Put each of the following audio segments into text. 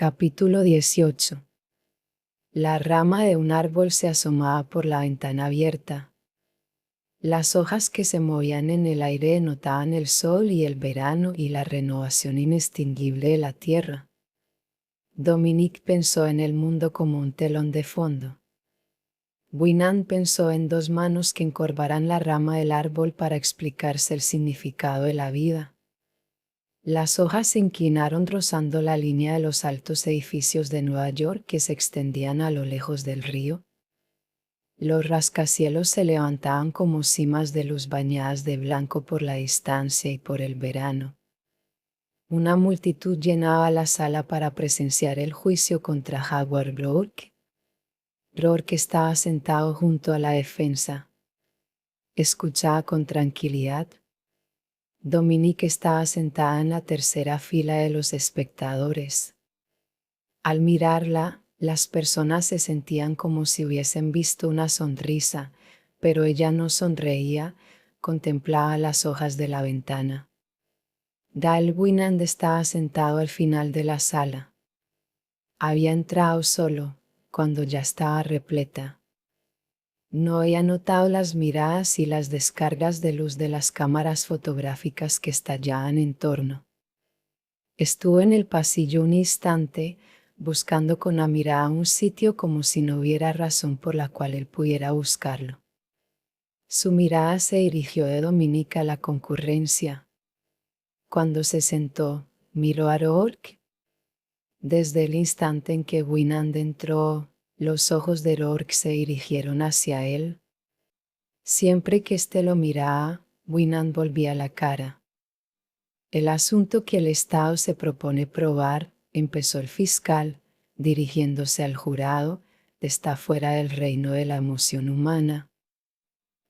Capítulo 18. La rama de un árbol se asomaba por la ventana abierta. Las hojas que se movían en el aire denotaban el sol y el verano y la renovación inextinguible de la tierra. Dominique pensó en el mundo como un telón de fondo. Winand pensó en dos manos que encorvaran la rama del árbol para explicarse el significado de la vida. Las hojas se inclinaron rozando la línea de los altos edificios de Nueva York que se extendían a lo lejos del río. Los rascacielos se levantaban como cimas de luz bañadas de blanco por la distancia y por el verano. Una multitud llenaba la sala para presenciar el juicio contra Howard Rourke. Rourke estaba sentado junto a la defensa. Escuchaba con tranquilidad. Dominique estaba sentada en la tercera fila de los espectadores. Al mirarla, las personas se sentían como si hubiesen visto una sonrisa, pero ella no sonreía, contemplaba las hojas de la ventana. Dale Winand estaba sentado al final de la sala. Había entrado solo, cuando ya estaba repleta. No había notado las miradas y las descargas de luz de las cámaras fotográficas que estallaban en torno. Estuvo en el pasillo un instante, buscando con la mirada un sitio como si no hubiera razón por la cual él pudiera buscarlo. Su mirada se dirigió de Dominique a la concurrencia. Cuando se sentó, miró a Rourke. Desde el instante en que Winand entró, los ojos de Rourke se dirigieron hacia él. Siempre que éste lo miraba, Winand volvía la cara. El asunto que el Estado se propone probar, empezó el fiscal, dirigiéndose al jurado, está fuera del reino de la emoción humana.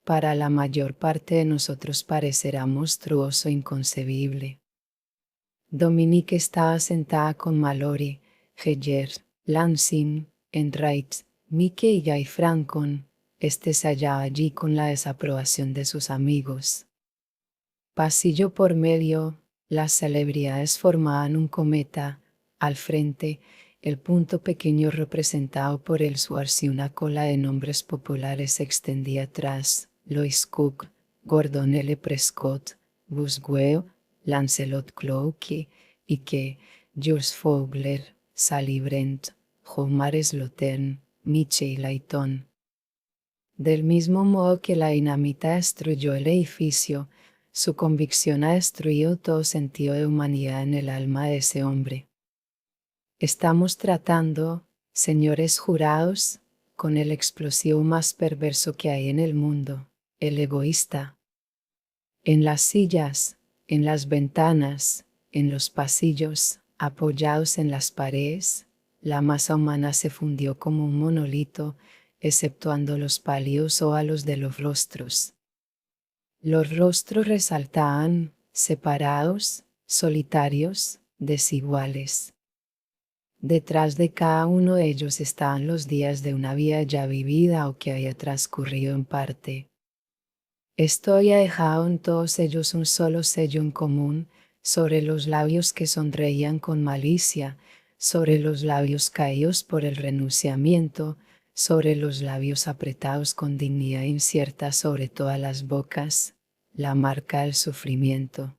Para la mayor parte de nosotros parecerá monstruoso e inconcebible. Dominique estaba sentada con Mallory, Heyer, Lansing, Enright, Mickey y Guy Francon. Se hallaba allí con la desaprobación de sus amigos. Pasillo por medio, las celebridades formaban un cometa. Al frente, el punto pequeño representado por el Schwartz y una cola de nombres populares se extendía atrás: Lois Cook, Gordon L. Prescott, Boswell, Lancelot Cloukey, Ike, Jules Fogler, Sally Brent, Homer Slottern, Michel Layton. Del mismo modo que la dinamita destruyó el edificio, su convicción ha destruido todo sentido de humanidad en el alma de ese hombre. Estamos tratando, señores jurados, con el explosivo más perverso que hay en el mundo, el egoísta. En las sillas, en las ventanas, en los pasillos, apoyados en las paredes, la masa humana se fundió como un monolito, exceptuando los pálidos óvalos de los rostros. Los rostros resaltaban, separados, solitarios, desiguales. Detrás de cada uno de ellos estaban los días de una vida ya vivida o que había transcurrido en parte. Esto había dejado en todos ellos un solo sello en común, sobre los labios que sonreían con malicia, sobre los labios caídos por el renunciamiento, sobre los labios apretados con dignidad incierta, sobre todas las bocas, la marca del sufrimiento.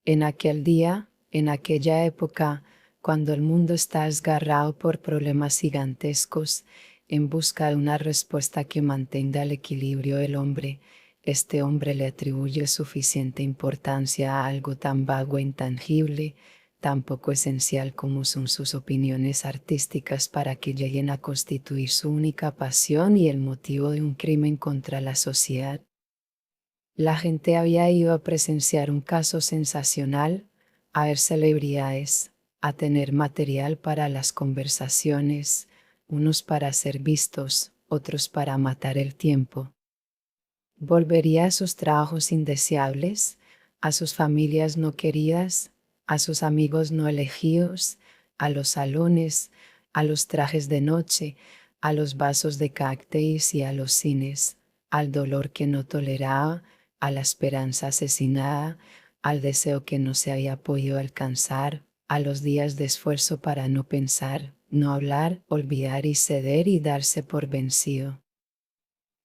En aquel día, en aquella época, cuando el mundo está desgarrado por problemas gigantescos, en busca de una respuesta que mantenga el equilibrio del hombre, este hombre le atribuye suficiente importancia a algo tan vago e intangible, tan poco esencial como son sus opiniones artísticas para que lleguen a constituir su única pasión y el motivo de un crimen contra la sociedad. La gente había ido a presenciar un caso sensacional, a ver celebridades, a tener material para las conversaciones, unos para ser vistos, otros para matar el tiempo. Volvería a sus trabajos indeseables, a sus familias no queridas, a sus amigos no elegidos, a los salones, a los trajes de noche, a los vasos de cócteles y a los cines, al dolor que no toleraba, a la esperanza asesinada, al deseo que no se había podido alcanzar, a los días de esfuerzo para no pensar, no hablar, olvidar y ceder y darse por vencido.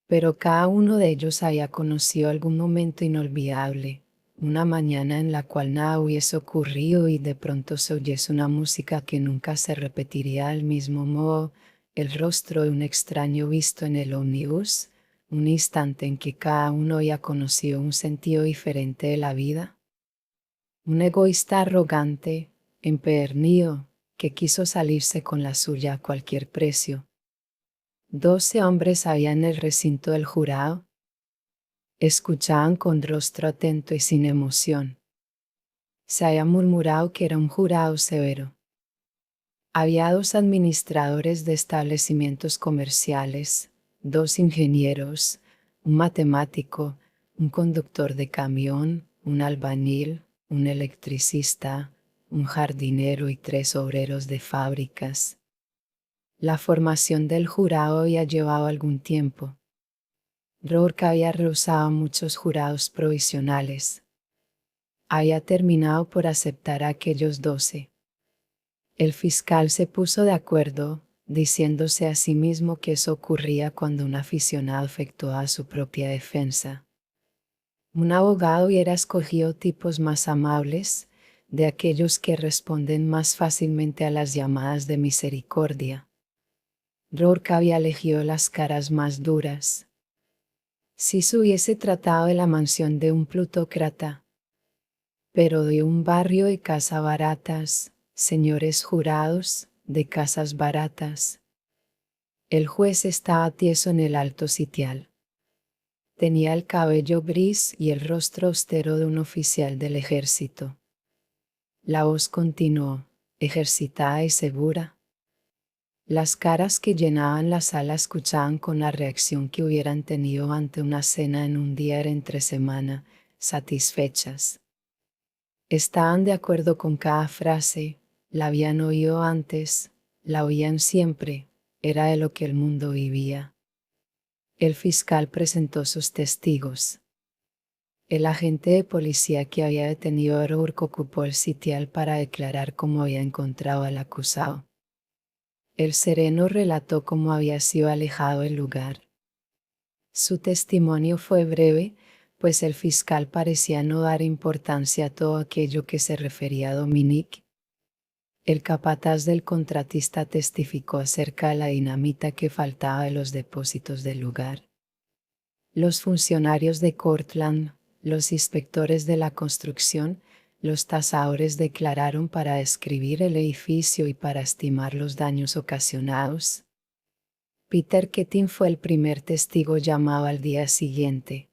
Pero cada uno de ellos había conocido algún momento inolvidable, una mañana en la cual nada hubiese ocurrido y de pronto se oyese una música que nunca se repetiría del mismo modo, el rostro de un extraño visto en el ómnibus, un instante en que cada uno había conocido un sentido diferente de la vida. Un egoísta arrogante, empedernido, que quiso salirse con la suya a cualquier precio. 12 hombres había en el recinto del jurado. Escuchaban con rostro atento y sin emoción. Se había murmurado que era un jurado severo. Había 2 administradores de establecimientos comerciales, 2 ingenieros, un matemático, un conductor de camión, un albañil, un electricista, un jardinero y 3 obreros de fábricas. La formación del jurado había llevado algún tiempo. Rourke había rehusado muchos jurados provisionales. Había terminado por aceptar a aquellos 12. El fiscal se puso de acuerdo, diciéndose a sí mismo que eso ocurría cuando un aficionado efectuaba su propia defensa. Un abogado hubiera escogido tipos más amables, de aquellos que responden más fácilmente a las llamadas de misericordia. Rourke había elegido las caras más duras. Si se hubiese tratado de la mansión de un plutócrata, pero de un barrio de casas baratas, señores jurados, de casas baratas. El juez estaba tieso en el alto sitial. Tenía el cabello gris y el rostro austero de un oficial del ejército. La voz continuó, ejercitada y segura. Las caras que llenaban la sala escuchaban con la reacción que hubieran tenido ante una cena en un día entre semana, satisfechas. Estaban de acuerdo con cada frase, la habían oído antes, la oían siempre, era de lo que el mundo vivía. El fiscal presentó sus testigos. El agente de policía que había detenido a Rourke ocupó el sitial para declarar cómo había encontrado al acusado. El sereno relató cómo había sido alejado del lugar. Su testimonio fue breve, pues el fiscal parecía no dar importancia a todo aquello que se refería a Dominique. El capataz del contratista testificó acerca de la dinamita que faltaba de los depósitos del lugar. Los funcionarios de Cortland, los inspectores de la construcción, los tasadores declararon para describir el edificio y para estimar los daños ocasionados. Peter Ketting fue el primer testigo llamado al día siguiente.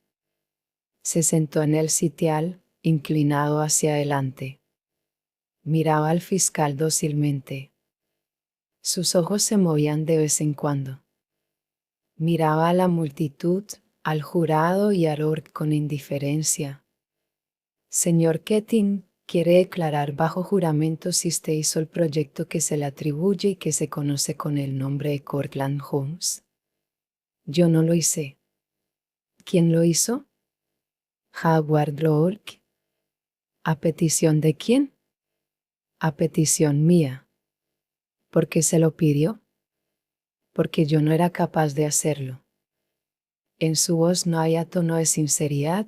Se sentó en el sitial, inclinado hacia adelante. Miraba al fiscal dócilmente. Sus ojos se movían de vez en cuando. Miraba a la multitud, al jurado y a Rourke con indiferencia. Señor Ketting, ¿quiere declarar bajo juramento si usted hizo el proyecto que se le atribuye y que se conoce con el nombre de Cortland Homes? Yo no lo hice. ¿Quién lo hizo? Howard Rourke. ¿A petición de quién? A petición mía. ¿Por qué se lo pidió? Porque yo no era capaz de hacerlo. En su voz no había tono de sinceridad,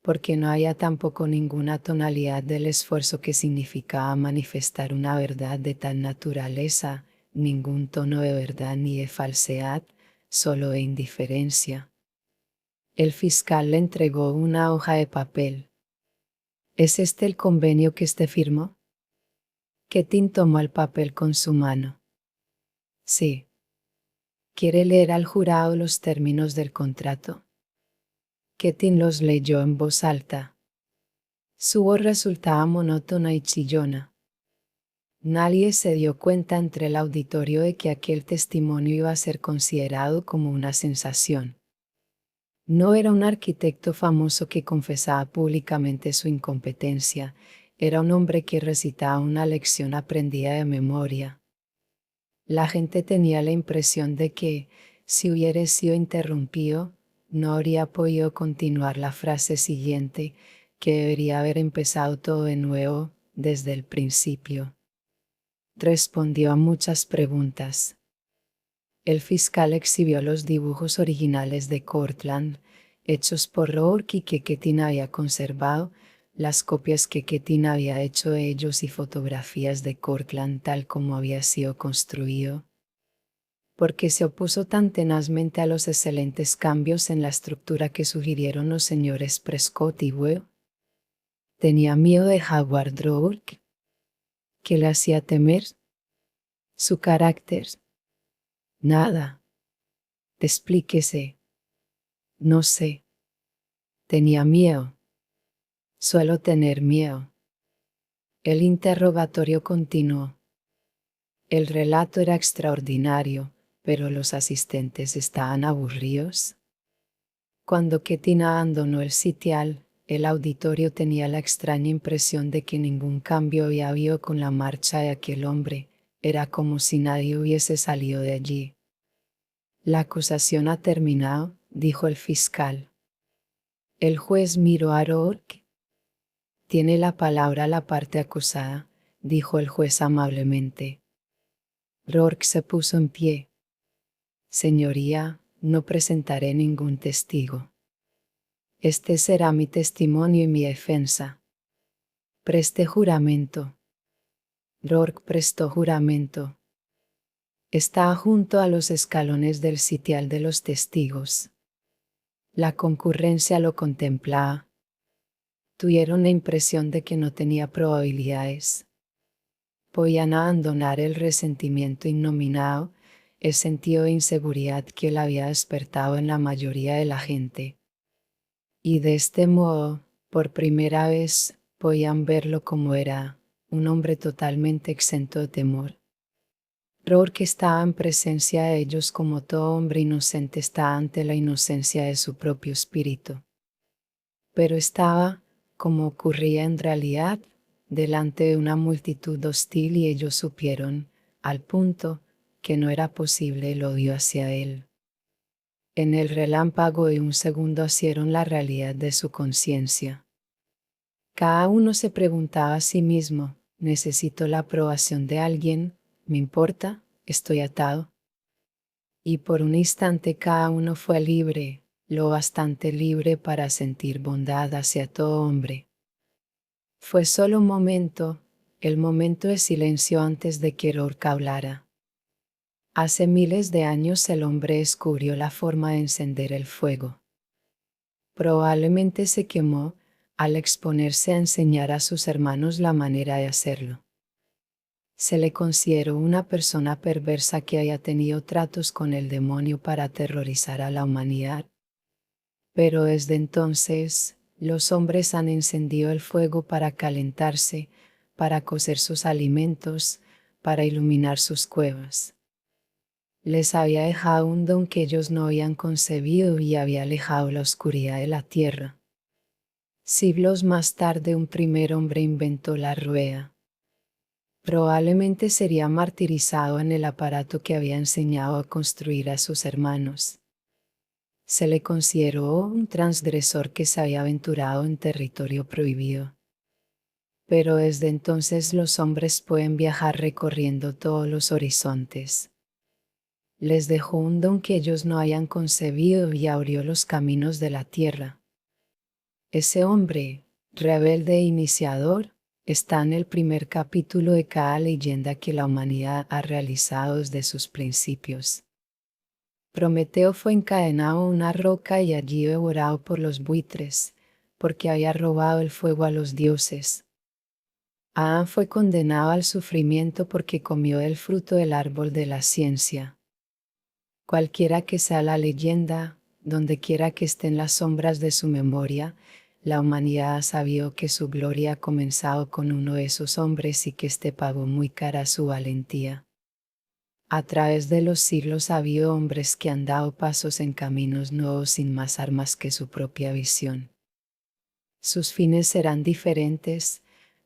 porque no había tampoco ninguna tonalidad del esfuerzo que significaba manifestar una verdad de tal naturaleza, ningún tono de verdad ni de falsedad, solo de indiferencia. El fiscal le entregó una hoja de papel. ¿Es este el convenio que usted firmó? Ketting tomó el papel con su mano. Sí. ¿Quiere leer al jurado los términos del contrato? Ketting los leyó en voz alta. Su voz resultaba monótona y chillona. Nadie se dio cuenta entre el auditorio de que aquel testimonio iba a ser considerado como una sensación. No era un arquitecto famoso que confesaba públicamente su incompetencia, era un hombre que recitaba una lección aprendida de memoria. La gente tenía la impresión de que, si hubiera sido interrumpido, no habría podido continuar la frase siguiente, que debería haber empezado todo de nuevo, desde el principio. respondió a muchas preguntas. El fiscal exhibió los dibujos originales de Cortland, hechos por Rourke y que Keating había conservado, las copias que Keating había hecho de ellos y fotografías de Cortland tal como había sido construido. Porque se opuso tan tenazmente a los excelentes cambios en la estructura que sugirieron los señores Prescott y Webb. Tenía miedo de Howard Rourke. ¿Qué le hacía temer? Su carácter. Nada. Explíquese. No sé. Tenía miedo. Suelo tener miedo. El interrogatorio continuó. El relato era extraordinario, pero los asistentes estaban aburridos. Cuando Keating abandonó el sitial, el auditorio tenía la extraña impresión de que ningún cambio había habido con la marcha de aquel hombre, era como si nadie hubiese salido de allí. La acusación ha terminado, dijo el fiscal. El juez miró a Rourke. Tiene la palabra la parte acusada, dijo el juez amablemente. Rourke se puso en pie. Señoría, no presentaré ningún testigo. Este será mi testimonio y mi defensa. Preste juramento. Rourke prestó juramento. Estaba junto a los escalones del sitial de los testigos. La concurrencia lo contemplaba. Tuvieron la impresión de que no tenía probabilidades. Podían abandonar el resentimiento innominado, el sentido de inseguridad que él había despertado en la mayoría de la gente. Y de este modo, por primera vez, podían verlo como era, un hombre totalmente exento de temor. Rourke estaba en presencia de ellos como todo hombre inocente está ante la inocencia de su propio espíritu. Pero estaba, como ocurría en realidad, delante de una multitud hostil y ellos supieron, al punto, que no era posible el odio hacia él. En el relámpago de un segundo asieron la realidad de su conciencia. Cada uno se preguntaba a sí mismo, ¿necesito la aprobación de alguien? ¿Me importa? ¿Estoy atado? Y por un instante cada uno fue libre, lo bastante libre para sentir bondad hacia todo hombre. Fue solo un momento, el momento de silencio antes de que Rourke hablara. Hace miles de años el hombre descubrió la forma de encender el fuego. Probablemente se quemó al exponerse a enseñar a sus hermanos la manera de hacerlo. Se le consideró una persona perversa que haya tenido tratos con el demonio para aterrorizar a la humanidad. Pero desde entonces, los hombres han encendido el fuego para calentarse, para cocer sus alimentos, para iluminar sus cuevas. Les había dejado un don que ellos no habían concebido y había alejado la oscuridad de la tierra. Siglos más tarde un primer hombre inventó la rueda. Probablemente sería martirizado en el aparato que había enseñado a construir a sus hermanos. Se le consideró un transgresor que se había aventurado en territorio prohibido. Pero desde entonces los hombres pueden viajar recorriendo todos los horizontes. Les dejó un don que ellos no hayan concebido y abrió los caminos de la tierra. Ese hombre, rebelde e iniciador, está en el primer capítulo de cada leyenda que la humanidad ha realizado desde sus principios. Prometeo fue encadenado a una roca y allí devorado por los buitres, porque había robado el fuego a los dioses. Adán fue condenado al sufrimiento porque comió del fruto del árbol de la ciencia. Cualquiera que sea la leyenda, donde quiera que estén las sombras de su memoria, la humanidad ha sabido que su gloria ha comenzado con uno de esos hombres y que éste pagó muy cara su valentía. A través de los siglos ha habido hombres que han dado pasos en caminos nuevos sin más armas que su propia visión. Sus fines serán diferentes,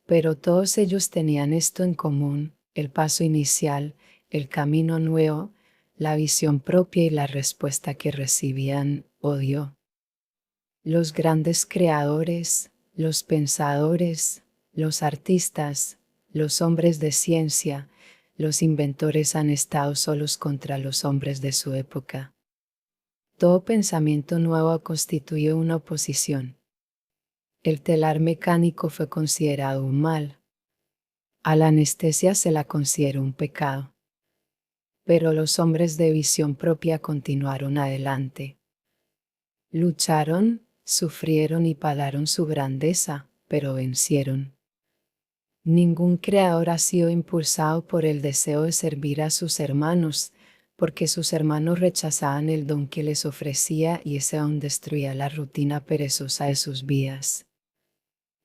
pero todos ellos tenían esto en común: el paso inicial, el camino nuevo, la visión propia y la respuesta que recibían: odio. Los grandes creadores, los pensadores, los artistas, los hombres de ciencia, Los inventores han estado solos contra los hombres de su época. Todo pensamiento nuevo constituye una oposición. El telar mecánico fue considerado un mal. A la anestesia se la considera un pecado. Pero los hombres de visión propia continuaron adelante. Lucharon, sufrieron y pagaron su grandeza, pero vencieron. Ningún creador ha sido impulsado por el deseo de servir a sus hermanos, porque sus hermanos rechazaban el don que les ofrecía y ese don destruía la rutina perezosa de sus vidas.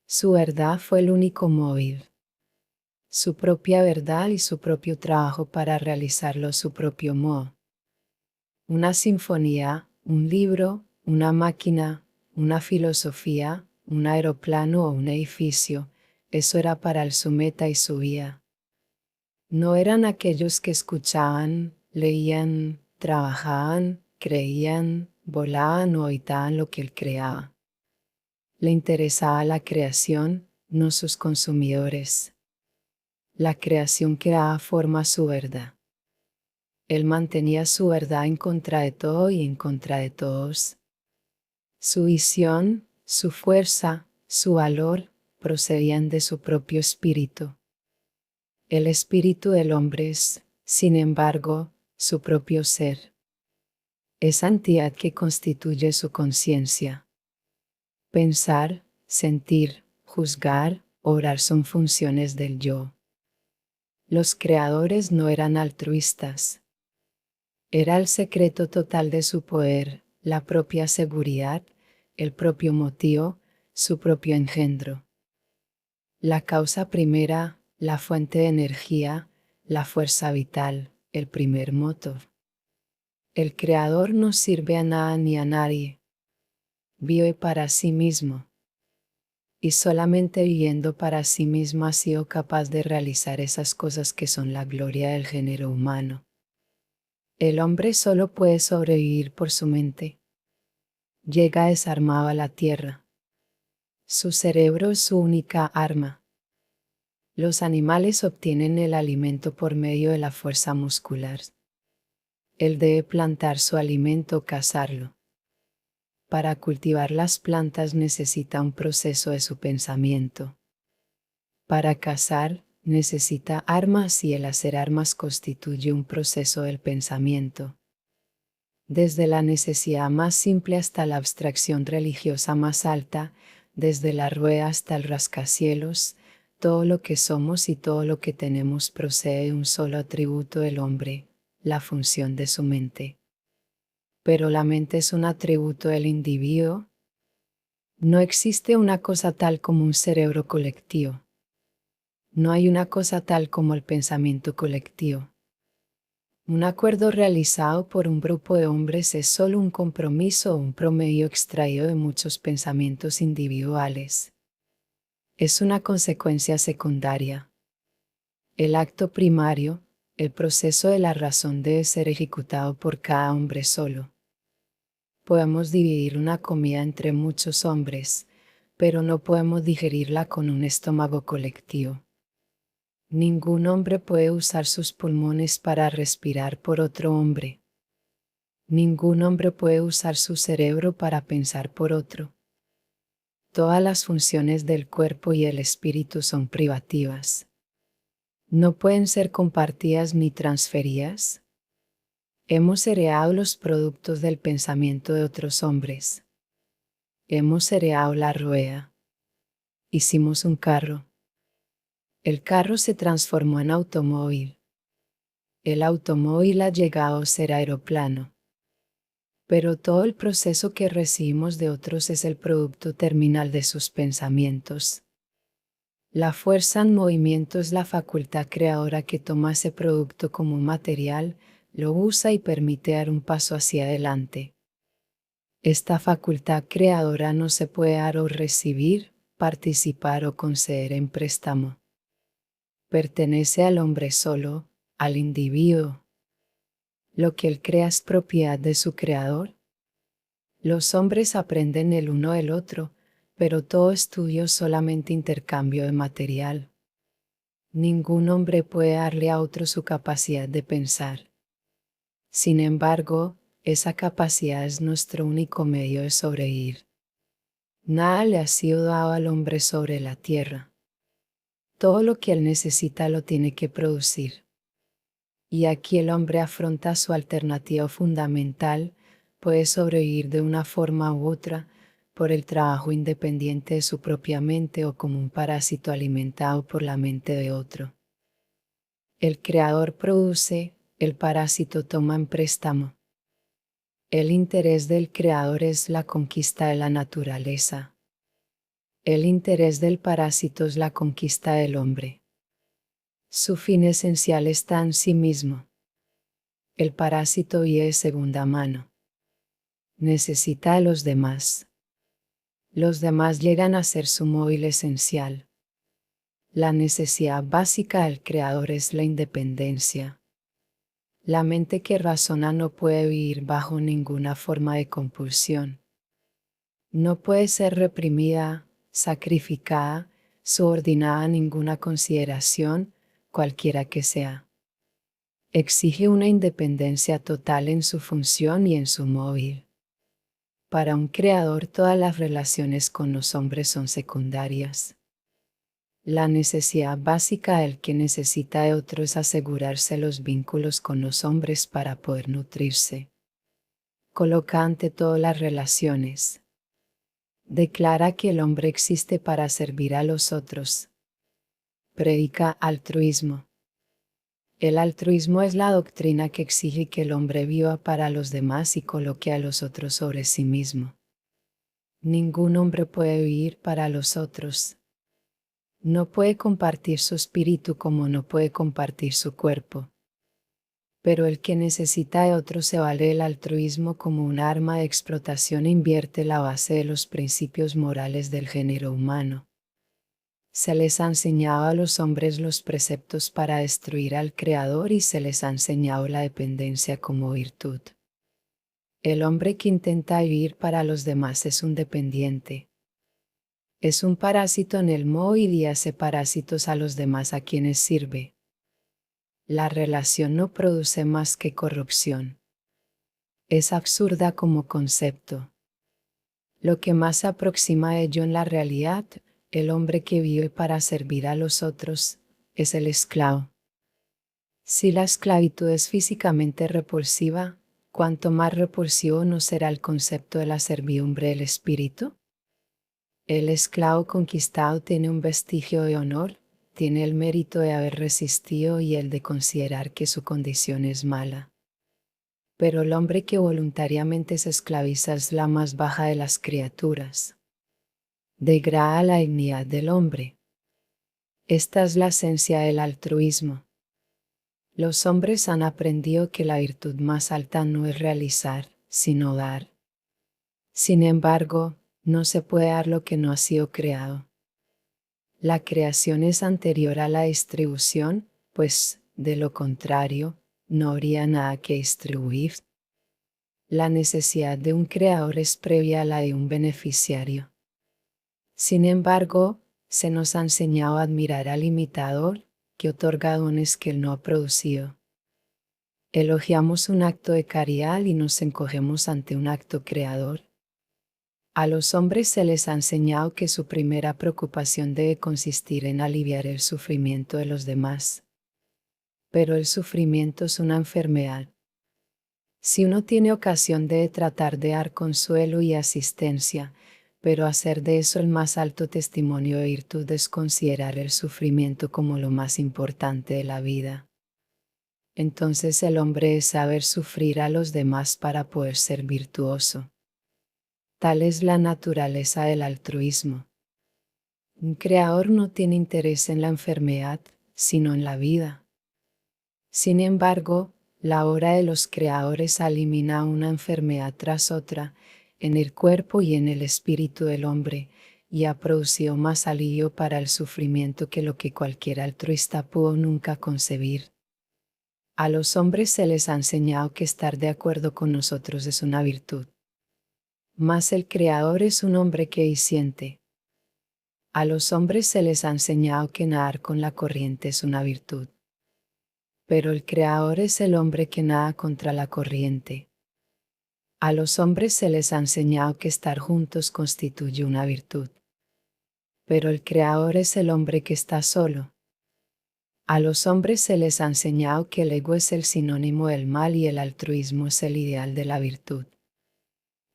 Su verdad fue el único móvil. Su propia verdad y su propio trabajo para realizarlo a su propio modo. Una sinfonía, un libro, una máquina, una filosofía, un aeroplano o un edificio, eso era para el su meta y su vida. No eran aquellos que escuchaban, leían, trabajaban, creían, volaban o habitaban lo que él creaba. Le interesaba la creación, no sus consumidores. La creación que daba forma a su verdad. Él mantenía su verdad en contra de todo y en contra de todos. Su visión, su fuerza, su valor, procedían de su propio espíritu. El espíritu del hombre es, sin embargo, su propio ser. Esa entidad que constituye su conciencia. Pensar, sentir, juzgar, obrar son funciones del yo. Los creadores no eran altruistas. Era el secreto total de su poder, la propia seguridad, el propio motivo, su propio engendro. La causa primera, la fuente de energía, la fuerza vital, el primer motor. El creador no sirve a nada ni a nadie. Vive para sí mismo. Y solamente viviendo para sí mismo ha sido capaz de realizar esas cosas que son la gloria del género humano. El hombre solo puede sobrevivir por su mente. Llega desarmado a la tierra. Su cerebro es su única arma. Los animales obtienen el alimento por medio de la fuerza muscular. Él debe plantar su alimento o cazarlo. Para cultivar las plantas necesita un proceso de su pensamiento. Para cazar, necesita armas y el hacer armas constituye un proceso del pensamiento. Desde la necesidad más simple hasta la abstracción religiosa más alta, desde la rueda hasta el rascacielos, todo lo que somos y todo lo que tenemos procede de un solo atributo del hombre, la función de su mente. Pero la mente es un atributo del individuo. No existe una cosa tal como un cerebro colectivo. No hay una cosa tal como el pensamiento colectivo. Un acuerdo realizado por un grupo de hombres es solo un compromiso o un promedio extraído de muchos pensamientos individuales. Es una consecuencia secundaria. El acto primario, el proceso de la razón debe ser ejecutado por cada hombre solo. Podemos dividir una comida entre muchos hombres, pero no podemos digerirla con un estómago colectivo. Ningún hombre puede usar sus pulmones para respirar por otro hombre. Ningún hombre puede usar su cerebro para pensar por otro. Todas las funciones del cuerpo y el espíritu son privativas. No pueden ser compartidas ni transferidas. Hemos heredado los productos del pensamiento de otros hombres. Hemos heredado la rueda. Hicimos un carro. El carro se transformó en automóvil. El automóvil ha llegado a ser aeroplano. Pero todo el proceso que recibimos de otros es el producto terminal de sus pensamientos. La fuerza en movimiento es la facultad creadora que toma ese producto como un material, lo usa y permite dar un paso hacia adelante. Esta facultad creadora no se puede dar o recibir, participar o conceder en préstamo. Pertenece al hombre solo, al individuo. Lo que él crea es propiedad de su creador. Los hombres aprenden el uno del otro, pero todo estudio es solamente intercambio de material. Ningún hombre puede darle a otro su capacidad de pensar. Sin embargo, esa capacidad es nuestro único medio de sobrevivir. Nada le ha sido dado al hombre sobre la tierra. Todo lo que él necesita lo tiene que producir. Y aquí el hombre afronta su alternativa fundamental: puede sobrevivir de una forma u otra, por el trabajo independiente de su propia mente o como un parásito alimentado por la mente de otro. El creador produce, el parásito toma en préstamo. El interés del creador es la conquista de la naturaleza. El interés del parásito es la conquista del hombre. Su fin esencial está en sí mismo. El parásito vive de segunda mano. Necesita a los demás. Los demás llegan a ser su móvil esencial. La necesidad básica del creador es la independencia. La mente que razona no puede vivir bajo ninguna forma de compulsión. No puede ser reprimida, sacrificada, subordinada a ninguna consideración, cualquiera que sea. Exige una independencia total en su función y en su móvil. Para un creador, todas las relaciones con los hombres son secundarias. La necesidad básica del que necesita de otro es asegurarse los vínculos con los hombres para poder nutrirse. Coloca ante todo las relaciones. Declara que el hombre existe para servir a los otros. Predica altruismo. El altruismo es la doctrina que exige que el hombre viva para los demás y coloque a los otros sobre sí mismo. Ningún hombre puede vivir para los otros. No puede compartir su espíritu como no puede compartir su cuerpo. Pero el que necesita de otro se vale del altruismo como un arma de explotación e invierte la base de los principios morales del género humano. Se les ha enseñado a los hombres los preceptos para destruir al Creador y se les ha enseñado la dependencia como virtud. El hombre que intenta vivir para los demás es un dependiente. Es un parásito en el móvil y hace parásitos a los demás a quienes sirve. La relación no produce más que corrupción. Es absurda como concepto. Lo que más se aproxima a ello en la realidad, el hombre que vive para servir a los otros, es el esclavo. Si la esclavitud es físicamente repulsiva, ¿cuánto más repulsivo no será el concepto de la servidumbre del espíritu? El esclavo conquistado tiene un vestigio de honor, tiene el mérito de haber resistido y el de considerar que su condición es mala. Pero el hombre que voluntariamente se esclaviza es la más baja de las criaturas. Degrada la dignidad del hombre. Esta es la esencia del altruismo. Los hombres han aprendido que la virtud más alta no es realizar, sino dar. Sin embargo, no se puede dar lo que no ha sido creado. La creación es anterior a la distribución, pues, de lo contrario, no habría nada que distribuir. La necesidad de un creador es previa a la de un beneficiario. Sin embargo, se nos ha enseñado a admirar al imitador, que otorga dones que él no ha producido. Elogiamos un acto de caridad y nos encogemos ante un acto creador. A los hombres se les ha enseñado que su primera preocupación debe consistir en aliviar el sufrimiento de los demás. Pero el sufrimiento es una enfermedad. Si uno tiene ocasión debe tratar de dar consuelo y asistencia, pero hacer de eso el más alto testimonio de virtud es considerar el sufrimiento como lo más importante de la vida. Entonces el hombre debe saber sufrir a los demás para poder ser virtuoso. Tal es la naturaleza del altruismo. Un creador no tiene interés en la enfermedad, sino en la vida. Sin embargo, la obra de los creadores elimina una enfermedad tras otra, en el cuerpo y en el espíritu del hombre, y ha producido más alivio para el sufrimiento que lo que cualquier altruista pudo nunca concebir. A los hombres se les ha enseñado que estar de acuerdo con nosotros es una virtud. Mas el Creador es un hombre que disiente. A los hombres se les ha enseñado que nadar con la corriente es una virtud. Pero el Creador es el hombre que nada contra la corriente. A los hombres se les ha enseñado que estar juntos constituye una virtud. Pero el Creador es el hombre que está solo. A los hombres se les ha enseñado que el ego es el sinónimo del mal y el altruismo es el ideal de la virtud.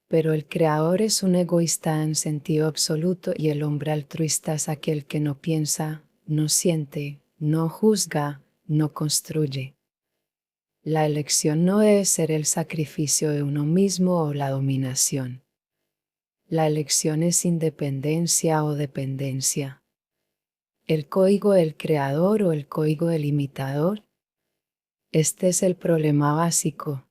Pero el Creador es un egoísta en sentido absoluto y el hombre altruista es aquel que no piensa, no siente, no juzga, no construye. La elección no debe ser el sacrificio de uno mismo o la dominación. La elección es independencia o dependencia. ¿El código del creador o el código del imitador? Este es el problema básico.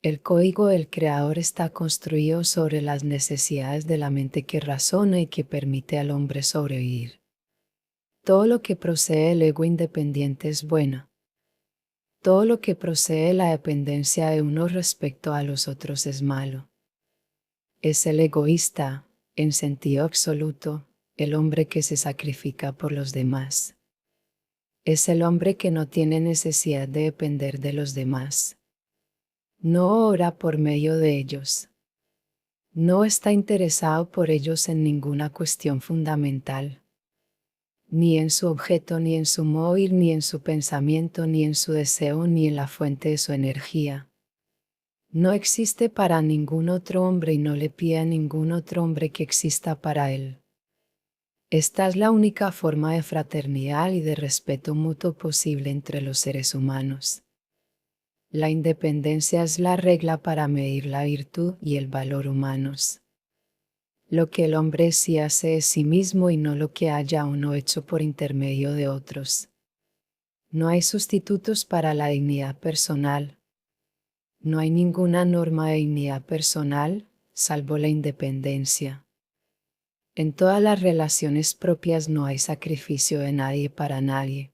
El código del creador está construido sobre las necesidades de la mente que razona y que permite al hombre sobrevivir. Todo lo que procede del ego independiente es bueno. Todo lo que procede de la dependencia de uno respecto a los otros es malo. Es el egoísta, en sentido absoluto, el hombre que se sacrifica por los demás. Es el hombre que no tiene necesidad de depender de los demás. No ora por medio de ellos. No está interesado por ellos en ninguna cuestión fundamental. Ni en su objeto, ni en su móvil, ni en su pensamiento, ni en su deseo, ni en la fuente de su energía. No existe para ningún otro hombre y no le pide a ningún otro hombre que exista para él. Esta es la única forma de fraternidad y de respeto mutuo posible entre los seres humanos. La independencia es la regla para medir la virtud y el valor humanos. Lo que el hombre sí hace es sí mismo y no lo que haya uno hecho por intermedio de otros. No hay sustitutos para la dignidad personal. No hay ninguna norma de dignidad personal, salvo la independencia. En todas las relaciones propias no hay sacrificio de nadie para nadie.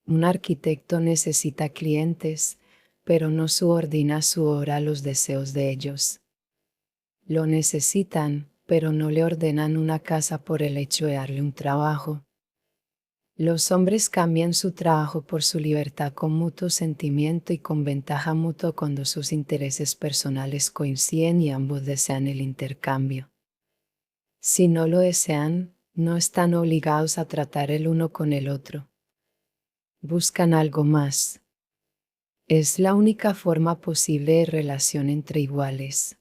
Un arquitecto necesita clientes, pero no subordina su obra a los deseos de ellos. Lo necesitan, pero no le ordenan una casa por el hecho de darle un trabajo. Los hombres cambian su trabajo por su libertad con mutuo sentimiento y con ventaja mutua cuando sus intereses personales coinciden y ambos desean el intercambio. Si no lo desean, no están obligados a tratar el uno con el otro. Buscan algo más. Es la única forma posible de relación entre iguales.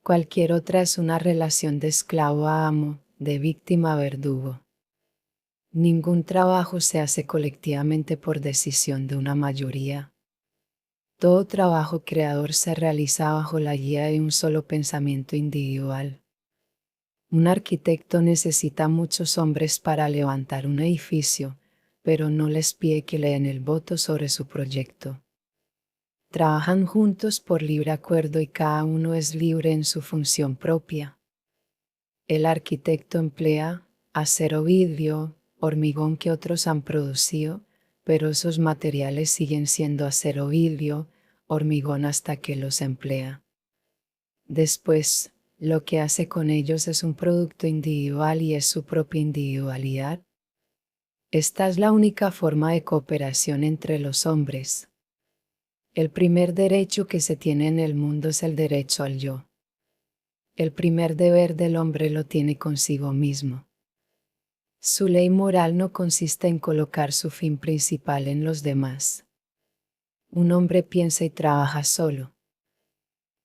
Cualquier otra es una relación de esclavo a amo, de víctima a verdugo. Ningún trabajo se hace colectivamente por decisión de una mayoría. Todo trabajo creador se realiza bajo la guía de un solo pensamiento individual. Un arquitecto necesita muchos hombres para levantar un edificio, pero no les pide que le den el voto sobre su proyecto. Trabajan juntos por libre acuerdo y cada uno es libre en su función propia. El arquitecto emplea acero, vidrio, hormigón que otros han producido, pero esos materiales siguen siendo acero, vidrio, hormigón hasta que los emplea. Después, lo que hace con ellos es un producto individual y es su propia individualidad. Esta es la única forma de cooperación entre los hombres. El primer derecho que se tiene en el mundo es el derecho al yo. El primer deber del hombre lo tiene consigo mismo. Su ley moral no consiste en colocar su fin principal en los demás. Un hombre piensa y trabaja solo.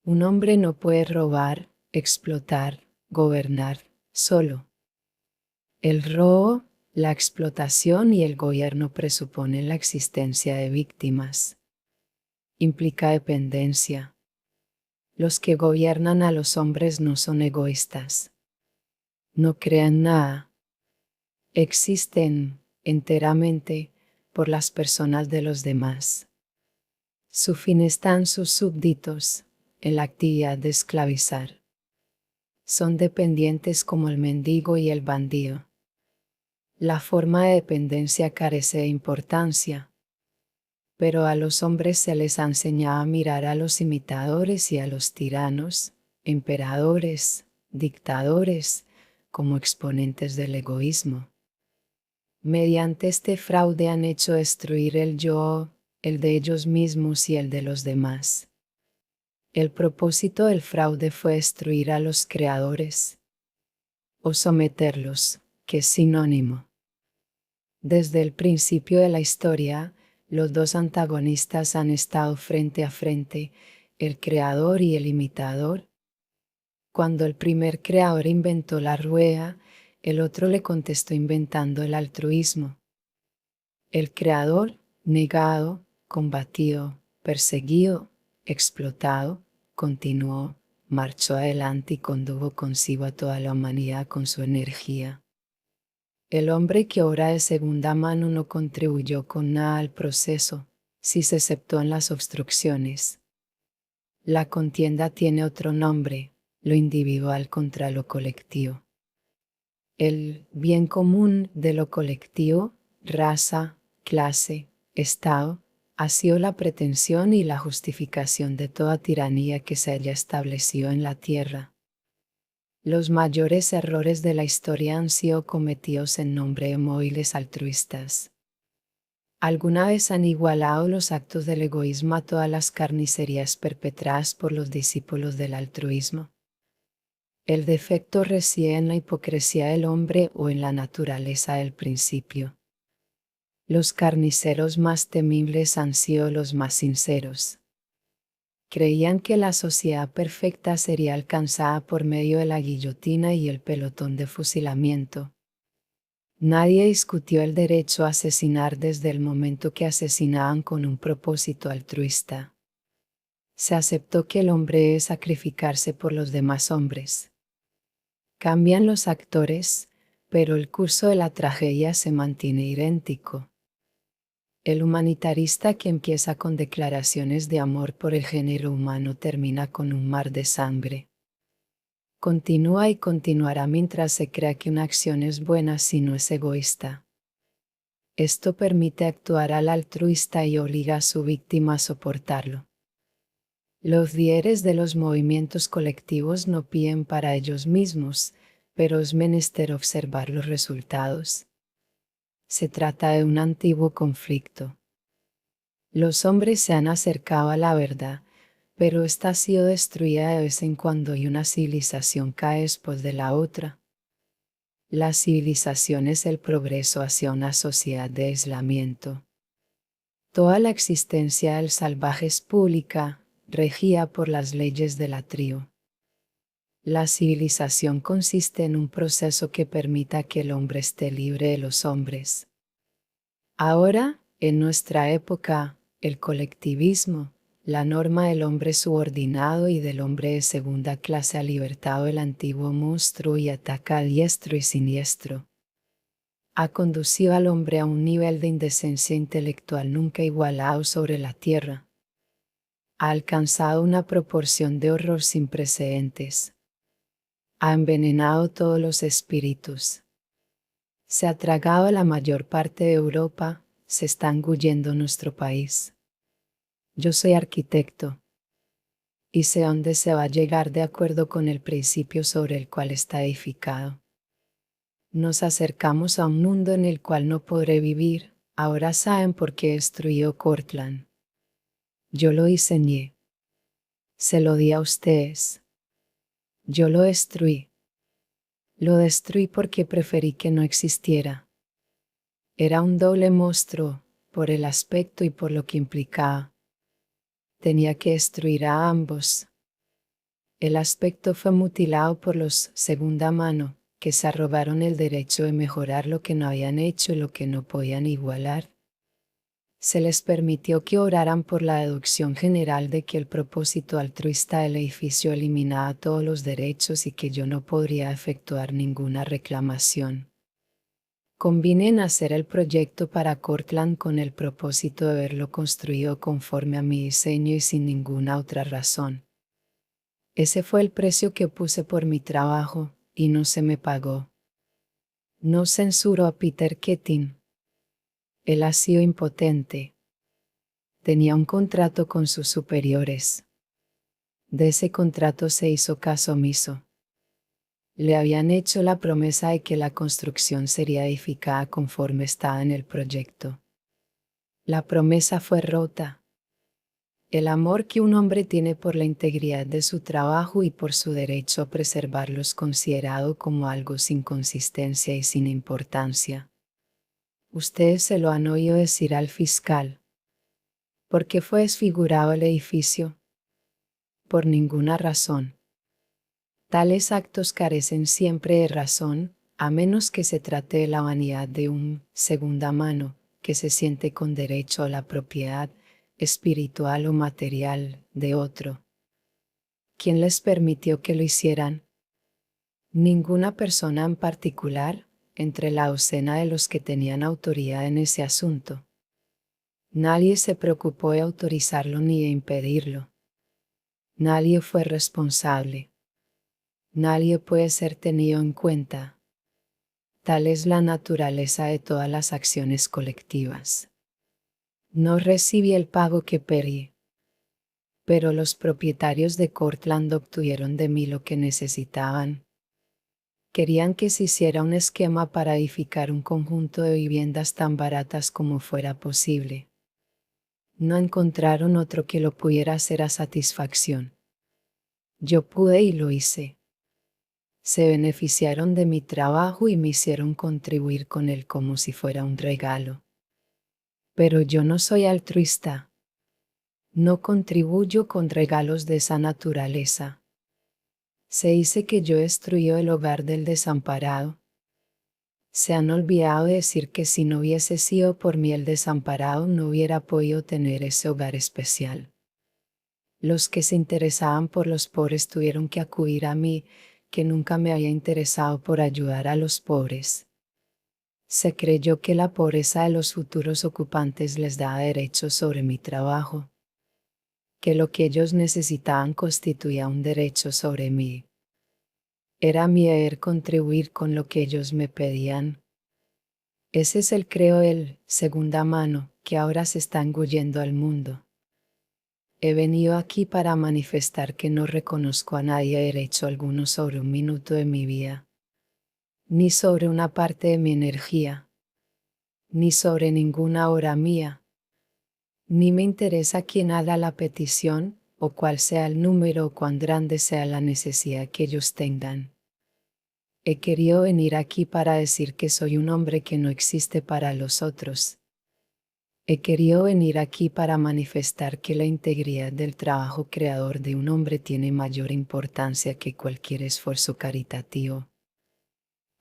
Un hombre no puede robar, explotar, gobernar, solo. El robo, la explotación y el gobierno presuponen la existencia de víctimas. Implica dependencia. Los que gobiernan a los hombres no son egoístas. No crean nada. Existen, enteramente, por las personas de los demás. Su fin está en sus súbditos, en la actividad de esclavizar. Son dependientes como el mendigo y el bandido. La forma de dependencia carece de importancia. Pero a los hombres se les ha enseñado a mirar a los imitadores y a los tiranos, emperadores, dictadores, como exponentes del egoísmo. Mediante este fraude han hecho destruir el yo, el de ellos mismos y el de los demás. El propósito del fraude fue destruir a los creadores o someterlos, que es sinónimo. Desde el principio de la historia, los dos antagonistas han estado frente a frente, el creador y el imitador. Cuando el primer creador inventó la rueda, el otro le contestó inventando el altruismo. El creador, negado, combatido, perseguido, explotado, continuó, marchó adelante y condujo consigo a toda la humanidad con su energía. El hombre que obra de segunda mano no contribuyó con nada al proceso, si se exceptó en las obstrucciones. La contienda tiene otro nombre, lo individual contra lo colectivo. El bien común de lo colectivo, raza, clase, estado, ha sido la pretensión y la justificación de toda tiranía que se haya establecido en la tierra. Los mayores errores de la historia han sido cometidos en nombre de móviles altruistas. ¿Alguna vez han igualado los actos del egoísmo a todas las carnicerías perpetradas por los discípulos del altruismo? El defecto reside en la hipocresía del hombre o en la naturaleza del principio. Los carniceros más temibles han sido los más sinceros. Creían que la sociedad perfecta sería alcanzada por medio de la guillotina y el pelotón de fusilamiento. Nadie discutió el derecho a asesinar desde el momento que asesinaban con un propósito altruista. Se aceptó que el hombre debe sacrificarse por los demás hombres. Cambian los actores, pero el curso de la tragedia se mantiene idéntico. El humanitarista que empieza con declaraciones de amor por el género humano termina con un mar de sangre. Continúa y continuará mientras se crea que una acción es buena si no es egoísta. Esto permite actuar al altruista y obliga a su víctima a soportarlo. Los líderes de los movimientos colectivos no piden para ellos mismos, pero es menester observar los resultados. Se trata de un antiguo conflicto. Los hombres se han acercado a la verdad, pero ésta ha sido destruida de vez en cuando y una civilización cae después de la otra. La civilización es el progreso hacia una sociedad de aislamiento. Toda la existencia del salvaje es pública, regida por las leyes de la tribu. La civilización consiste en un proceso que permita que el hombre esté libre de los hombres. Ahora, en nuestra época, el colectivismo, la norma del hombre subordinado y del hombre de segunda clase ha libertado el antiguo monstruo y ataca a diestro y siniestro. Ha conducido al hombre a un nivel de indecencia intelectual nunca igualado sobre la tierra. Ha alcanzado una proporción de horror sin precedentes. Ha envenenado todos los espíritus. Se ha tragado a la mayor parte de Europa, se está engullendo nuestro país. Yo soy arquitecto y sé dónde se va a llegar de acuerdo con el principio sobre el cual está edificado. Nos acercamos a un mundo en el cual no podré vivir. Ahora saben por qué destruyó Cortland. Yo lo diseñé. Se lo di a ustedes. Yo lo destruí. Lo destruí porque preferí que no existiera. Era un doble monstruo, por el aspecto y por lo que implicaba. Tenía que destruir a ambos. El aspecto fue mutilado por los segunda mano, que se arrogaron el derecho de mejorar lo que no habían hecho y lo que no podían igualar. Se les permitió que oraran por la deducción general de que el propósito altruista del edificio eliminaba todos los derechos y que yo no podría efectuar ninguna reclamación. Convine en hacer el proyecto para Cortland con el propósito de verlo construido conforme a mi diseño y sin ninguna otra razón. Ese fue el precio que puse por mi trabajo, y no se me pagó. No censuro a Peter Keating. Él ha sido impotente. Tenía un contrato con sus superiores. De ese contrato se hizo caso omiso. Le habían hecho la promesa de que la construcción sería edificada conforme estaba en el proyecto. La promesa fue rota. El amor que un hombre tiene por la integridad de su trabajo y por su derecho a preservarlo es considerado como algo sin consistencia y sin importancia. Ustedes se lo han oído decir al fiscal. ¿Por qué fue desfigurado el edificio? Por ninguna razón. Tales actos carecen siempre de razón, a menos que se trate de la vanidad de un segunda mano, que se siente con derecho a la propiedad espiritual o material de otro. ¿Quién les permitió que lo hicieran? Ninguna persona en particular, entre la docena de los que tenían autoridad en ese asunto. Nadie se preocupó de autorizarlo ni de impedirlo. Nadie fue responsable. Nadie puede ser tenido en cuenta. Tal es la naturaleza de todas las acciones colectivas. No recibí el pago que pedí, pero los propietarios de Cortland obtuvieron de mí lo que necesitaban. Querían que se hiciera un esquema para edificar un conjunto de viviendas tan baratas como fuera posible. No encontraron otro que lo pudiera hacer a satisfacción. Yo pude y lo hice. Se beneficiaron de mi trabajo y me hicieron contribuir con él como si fuera un regalo. Pero yo no soy altruista. No contribuyo con regalos de esa naturaleza. Se dice que yo destruyo el hogar del desamparado. Se han olvidado de decir que si no hubiese sido por mí el desamparado no hubiera podido tener ese hogar especial. Los que se interesaban por los pobres tuvieron que acudir a mí, que nunca me había interesado por ayudar a los pobres. Se creyó que la pobreza de los futuros ocupantes les daba derecho sobre mi trabajo, que lo que ellos necesitaban constituía un derecho sobre mí. Era mi deber contribuir con lo que ellos me pedían. Ese es el creo del segunda mano que ahora se está engullendo al mundo. He venido aquí para manifestar que no reconozco a nadie derecho alguno sobre un minuto de mi vida, ni sobre una parte de mi energía, ni sobre ninguna hora mía. Ni me interesa quién haga la petición, o cuál sea el número o cuán grande sea la necesidad que ellos tengan. He querido venir aquí para decir que soy un hombre que no existe para los otros. He querido venir aquí para manifestar que la integridad del trabajo creador de un hombre tiene mayor importancia que cualquier esfuerzo caritativo.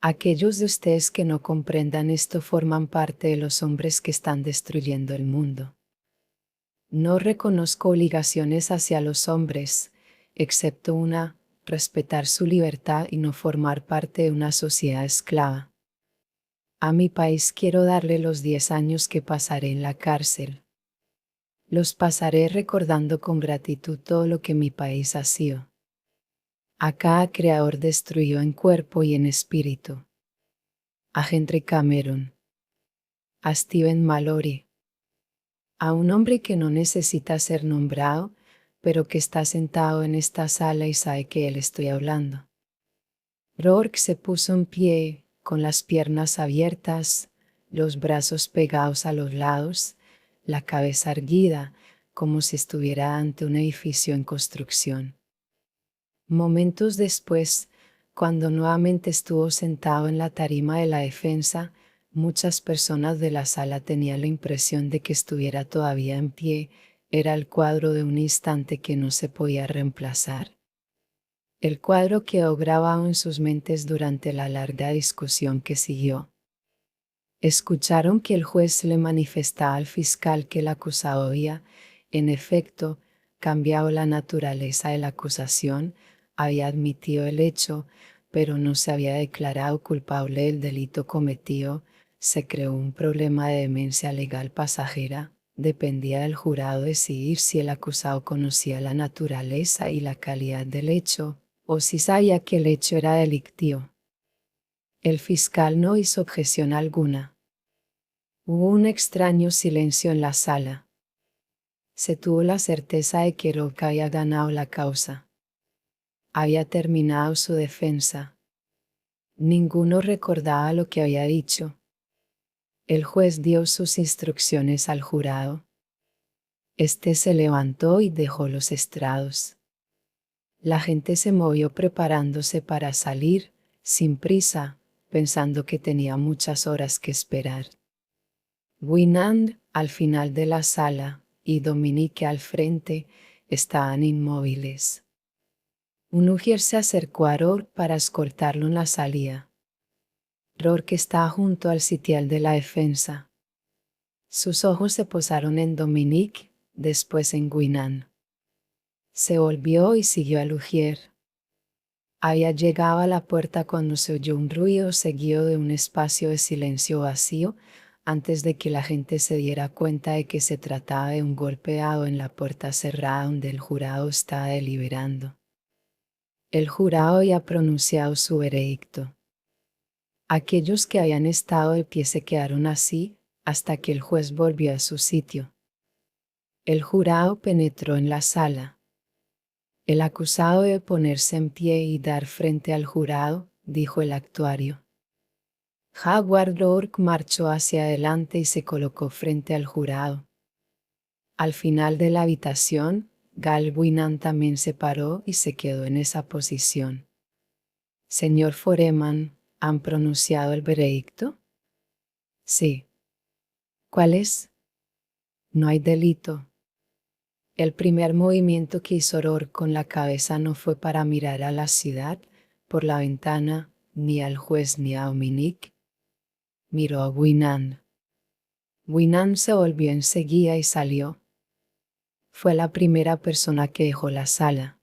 Aquellos de ustedes que no comprendan esto forman parte de los hombres que están destruyendo el mundo. No reconozco obligaciones hacia los hombres, excepto una, respetar su libertad y no formar parte de una sociedad esclava. A mi país quiero darle los 10 años que pasaré en la cárcel. Los pasaré recordando con gratitud todo lo que mi país ha sido. A cada creador destruyó en cuerpo y en espíritu. A Henry Cameron. A Stephen Mallory. A un hombre que no necesita ser nombrado, pero que está sentado en esta sala y sabe que él estoy hablando. Rourke se puso en pie, con las piernas abiertas, los brazos pegados a los lados, la cabeza erguida, como si estuviera ante un edificio en construcción. Momentos después, cuando nuevamente estuvo sentado en la tarima de la defensa, muchas personas de la sala tenían la impresión de que estuviera todavía en pie. Era el cuadro de un instante que no se podía reemplazar. El cuadro quedó grabado en sus mentes durante la larga discusión que siguió. Escucharon que el juez le manifestaba al fiscal que el acusado había, en efecto, cambiado la naturaleza de la acusación, había admitido el hecho, pero no se había declarado culpable del delito cometido. Se creó un problema de demencia legal pasajera. Dependía del jurado decidir si el acusado conocía la naturaleza y la calidad del hecho, o si sabía que el hecho era delictivo. El fiscal no hizo objeción alguna. Hubo un extraño silencio en la sala. Se tuvo la certeza de que Rourke había ganado la causa. Había terminado su defensa. Ninguno recordaba lo que había dicho. El juez dio sus instrucciones al jurado. Este se levantó y dejó los estrados. La gente se movió preparándose para salir, sin prisa, pensando que tenía muchas horas que esperar. Winand, al final de la sala, y Dominique al frente, estaban inmóviles. Un ujier se acercó a Rourke para escoltarlo en la salida. Rourke estaba junto al sitial de la defensa. Sus ojos se posaron en Dominique, después en Winand. Se volvió y siguió al ujier. Había llegado a la puerta cuando se oyó un ruido seguido de un espacio de silencio vacío, antes de que la gente se diera cuenta de que se trataba de un golpe dado en la puerta cerrada donde el jurado estaba deliberando. El jurado había pronunciado su veredicto. Aquellos que habían estado de pie se quedaron así, hasta que el juez volvió a su sitio. El jurado penetró en la sala. El acusado debe ponerse en pie y dar frente al jurado, dijo el actuario. Howard Rourke marchó hacia adelante y se colocó frente al jurado. Al final de la habitación, Gal Winand también se paró y se quedó en esa posición. Señor Foreman, ¿han pronunciado el veredicto? Sí. ¿Cuál es? No hay delito. El primer movimiento que hizo Rourke con la cabeza no fue para mirar a la ciudad, por la ventana, ni al juez ni a Dominique. Miró a Winand. Winand se volvió enseguida y salió. Fue la primera persona que dejó la sala.